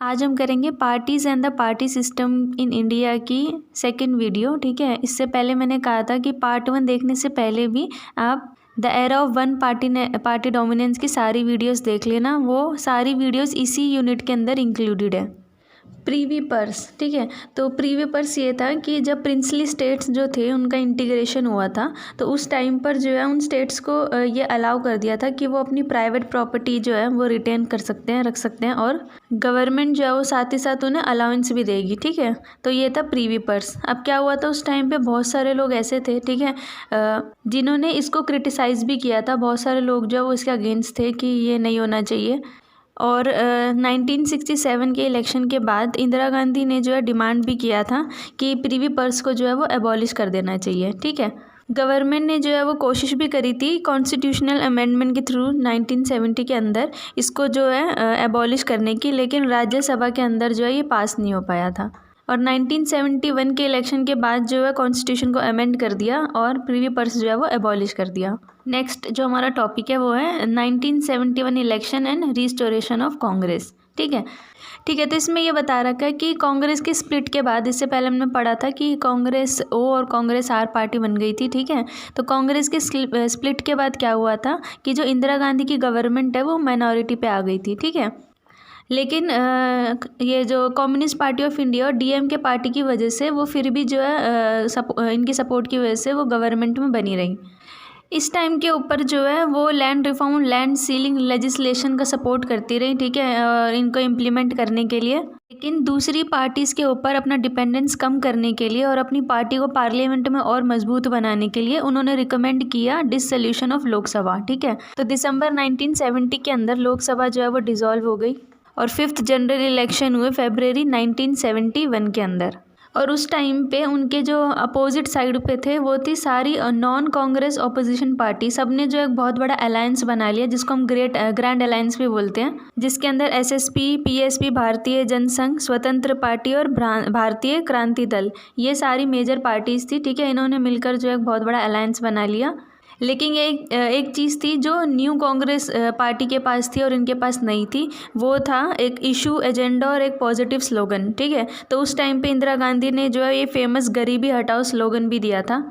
आज हम करेंगे parties and the party system in India की सेकंड वीडियो। ठीक है, इससे पहले मैंने कहा था कि पार्ट 1 देखने से पहले भी आप the era of one party dominance की सारी वीडियोस देख लेना। वो सारी वीडियोस इसी यूनिट के अंदर इंक्लूडेड है। प्रीवी पर्स, ठीक है, तो प्रीवी पर्स ये था कि जब प्रिंसली स्टेट्स जो थे उनका इंटीग्रेशन हुआ था तो उस टाइम पर जो है उन स्टेट्स को ये अलाउ कर दिया था कि वो अपनी प्राइवेट प्रॉपर्टी जो है वो रिटेन कर सकते हैं, रख सकते हैं, और गवर्नमेंट जो है वो साथ ही साथ उन्हें अलाउंस भी देगी। ठीक है, तो ये था प्रीवी पर्स। अब क्या हुआ था, उस टाइम पे बहुत सारे लोग ऐसे थे, ठीक है, जिन्होंने इसको क्रिटिसाइज़ भी किया था। बहुत सारे लोग जो वो इसके अगेंस्ट थे कि ये नहीं होना चाहिए। और 1967 के इलेक्शन के बाद इंदिरा गांधी ने जो है डिमांड भी किया था कि प्रीवी पर्स को जो है वो एबॉलिश कर देना चाहिए। ठीक है, गवर्नमेंट ने जो है वो कोशिश भी करी थी कॉन्स्टिट्यूशनल अमेंडमेंट के थ्रू 1970 के अंदर इसको जो है एबॉलिश करने की, लेकिन राज्यसभा के अंदर जो है ये पास नहीं हो पाया था। और 1971 के इलेक्शन के बाद जो है कॉन्स्टिट्यूशन को अमेंड कर दिया और प्रीवी पर्स जो है वो एबॉलिश कर दिया। नेक्स्ट जो हमारा टॉपिक है वो है 1971 election and restoration of Congress. ठीक है, तो इसमें ये बता रखा है कि कांग्रेस के स्प्लिट के बाद, इससे पहले हमने पढ़ा था कि कांग्रेस ओ और कांग्रेस आर पार्टी बन गई थी। ठीक है, तो कांग्रेस के स्प्लिट के बाद क्या हुआ था कि जो इंदिरा गांधी की गवर्नमेंट है वो माइनॉरिटी पे आ गई थी। ठीक है, लेकिन ये जो कम्युनिस्ट पार्टी ऑफ इंडिया और डीएमके पार्टी की वजह से वो फिर भी जो है इनकी सपोर्ट की वजह से वो गवर्नमेंट में बनी रही। इस टाइम के ऊपर जो है वो land reform, land ceiling legislation का सपोर्ट करती रही। ठीक है, और इनको इम्प्लीमेंट करने के लिए, लेकिन दूसरी पार्टीज़ के ऊपर अपना डिपेंडेंस कम करने के लिए और अपनी पार्टी को पार्लियामेंट में और मजबूत बनाने के लिए उन्होंने रिकमेंड किया डिसोल्यूशन ऑफ लोकसभा। ठीक है, तो दिसंबर 1970 के अंदर लोकसभा जो है वो डिसॉल्व हो गई और 5th जनरल इलेक्शन हुए फरवरी 1971 के अंदर। और उस टाइम पे उनके जो अपोजिट साइड पे थे वो थी सारी नॉन कांग्रेस ऑपोजिशन पार्टी। सब ने जो एक बहुत बड़ा अलायंस बना लिया जिसको हम ग्रैंड अलायंस भी बोलते हैं, जिसके अंदर एसएसपी, पीएसपी, भारतीय जनसंघ, स्वतंत्र पार्टी और भारतीय क्रांति दल, ये सारी मेजर पार्टीज थी। ठीक है, इन्होंने मिलकर जो एक बहुत बड़ा अलायंस बना लिया। लेकिन ये एक चीज़ थी जो न्यू कांग्रेस पार्टी के पास थी और इनके पास नहीं थी, वो था एक इशू, एजेंडा और एक पॉजिटिव स्लोगन। ठीक है, तो उस टाइम पे इंदिरा गांधी ने जो है ये फेमस गरीबी हटाओ स्लोगन भी दिया था।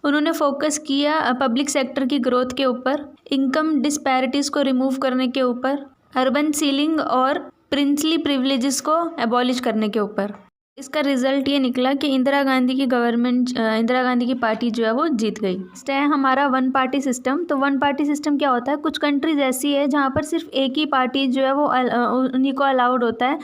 उन्होंने फोकस किया पब्लिक सेक्टर की ग्रोथ के ऊपर, इनकम डिस्पैरिटीज़ को रिमूव करने के ऊपर, अर्बन सीलिंग और प्रिंसली प्रिविलेजेस को एबॉलिश करने के ऊपर। इसका रिजल्ट ये निकला कि इंदिरा गांधी की पार्टी जो है वो जीत गई। नेक्स्ट है हमारा वन पार्टी सिस्टम। तो वन पार्टी सिस्टम क्या होता है, कुछ कंट्रीज ऐसी है जहाँ पर सिर्फ एक ही पार्टी जो है वो उन्हीं को अलाउड होता है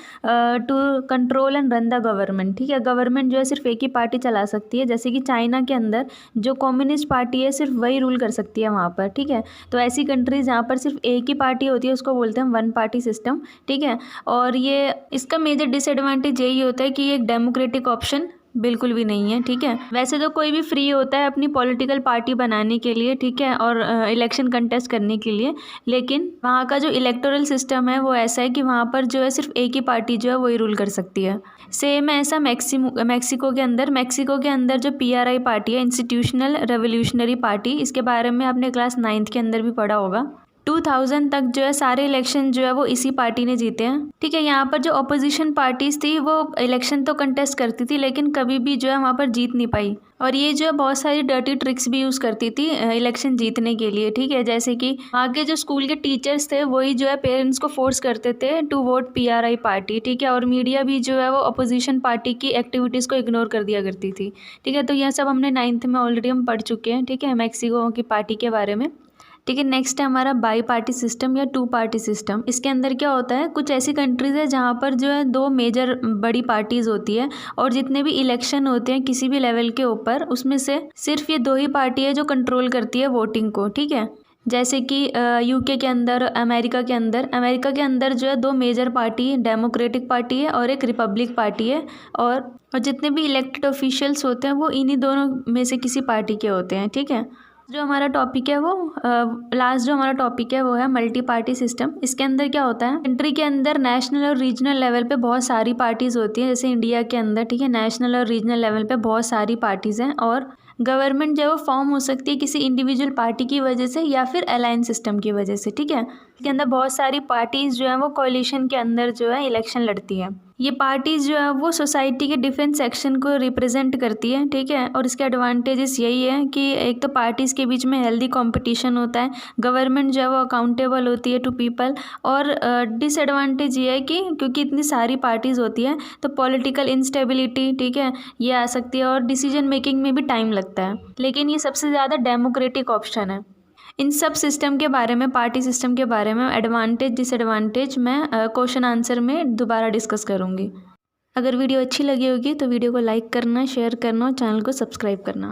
to control and run the government. ठीक है, गवर्नमेंट जो है सिर्फ एक ही पार्टी चला सकती है। जैसे कि चाइना के अंदर जो कम्युनिस्ट पार्टी है सिर्फ वही रूल कर सकती है वहाँ पर। ठीक है, तो ऐसी कंट्रीज जहाँ पर सिर्फ एक ही पार्टी होती है उसको बोलते हैं वन पार्टी सिस्टम। ठीक है, और ये इसका मेजर डिसएडवांटेज यही होता है कि ये डेमोक्रेटिक ऑप्शन बिल्कुल भी नहीं है। ठीक है, वैसे तो कोई भी फ्री होता है अपनी पॉलिटिकल पार्टी बनाने के लिए, ठीक है, और इलेक्शन कंटेस्ट करने के लिए, लेकिन वहाँ का जो इलेक्टोरल सिस्टम है वो ऐसा है कि वहाँ पर जो है सिर्फ एक ही पार्टी जो है वही रूल कर सकती है। सेम है ऐसा मैक्सिको के अंदर जो पीआरआई पार्टी है, इंस्टीट्यूशनल रेवोल्यूशनरी पार्टी, इसके बारे में आपने क्लास 9th के अंदर भी पढ़ा होगा। 2000 तक जो है सारे इलेक्शन जो है वो इसी पार्टी ने जीते हैं। ठीक है, यहाँ पर जो अपोजिशन पार्टीज थी वो इलेक्शन तो कंटेस्ट करती थी लेकिन कभी भी जो है वहाँ पर जीत नहीं पाई, और ये जो है बहुत सारी डर्टी ट्रिक्स भी यूज़ करती थी इलेक्शन जीतने के लिए। ठीक है, जैसे कि वहाँ के जो स्कूल के टीचर्स थे वही जो है पेरेंट्स को फोर्स करते थे टू वोट पीआरआई पार्टी। ठीक है, और मीडिया भी जो है वो अपोजिशन पार्टी की एक्टिविटीज़ को इग्नोर कर दिया करती थी। ठीक है, तो यह सब हमने 9th में ऑलरेडी हम पढ़ चुके हैं। ठीक है, मैक्सिको की पार्टी के बारे में। ठीक है, नेक्स्ट है हमारा बाई पार्टी सिस्टम या टू पार्टी सिस्टम। इसके अंदर क्या होता है, कुछ ऐसी कंट्रीज़ है जहाँ पर जो है 2 मेजर बड़ी पार्टीज़ होती है और जितने भी इलेक्शन होते हैं किसी भी लेवल के ऊपर उसमें से सिर्फ ये 2 ही पार्टी है जो कंट्रोल करती है वोटिंग को। ठीक है, जैसे कि यूके के अंदर, अमेरिका के अंदर जो है 2 मेजर पार्टी, डेमोक्रेटिक पार्टी है और एक रिपब्लिक पार्टी है, और जितने भी इलेक्टेड ऑफिशियल्स होते हैं वो इन्हीं दोनों में से किसी पार्टी के होते हैं। ठीक है, लास्ट जो हमारा टॉपिक है वो है मल्टी पार्टी सिस्टम। इसके अंदर क्या होता है, कंट्री के अंदर नेशनल और रीजनल लेवल पे बहुत सारी पार्टीज होती हैं, जैसे इंडिया के अंदर। ठीक है, नेशनल और रीजनल लेवल पे बहुत सारी पार्टीज हैं और गवर्नमेंट जो है वो फॉर्म हो सकती है किसी इंडिविजुअल पार्टी की वजह से या फिर अलायंस सिस्टम की वजह से, ठीक है। इसके अंदर बहुत सारी पार्टीज जो है वो कोalition के अंदर जो है इलेक्शन लड़ती है। ये पार्टीज जो है वो सोसाइटी के डिफरेंट सेक्शन को रिप्रेजेंट करती है, ठीक है। और इसके एडवांटेजेस यही है कि एक तो पार्टीज़ के बीच में हेल्दी कंपटीशन होता है, गवर्नमेंट जो है वो अकाउंटेबल होती है टू पीपल। और डिसएडवांटेज ये है कि क्योंकि इतनी सारी पार्टीज़ होती है तो पॉलिटिकल इंस्टेबिलिटी, ठीक है, ये आ सकती है और डिसीजन मेकिंग में भी टाइम लगता है। लेकिन ये सबसे ज़्यादा डेमोक्रेटिक ऑप्शन है। इन सब सिस्टम के बारे में, पार्टी सिस्टम के बारे में एडवांटेज डिसएडवांटेज मैं क्वेश्चन आंसर में दोबारा डिस्कस करूँगी। अगर वीडियो अच्छी लगी होगी तो वीडियो को लाइक करना, शेयर करना और चैनल को सब्सक्राइब करना।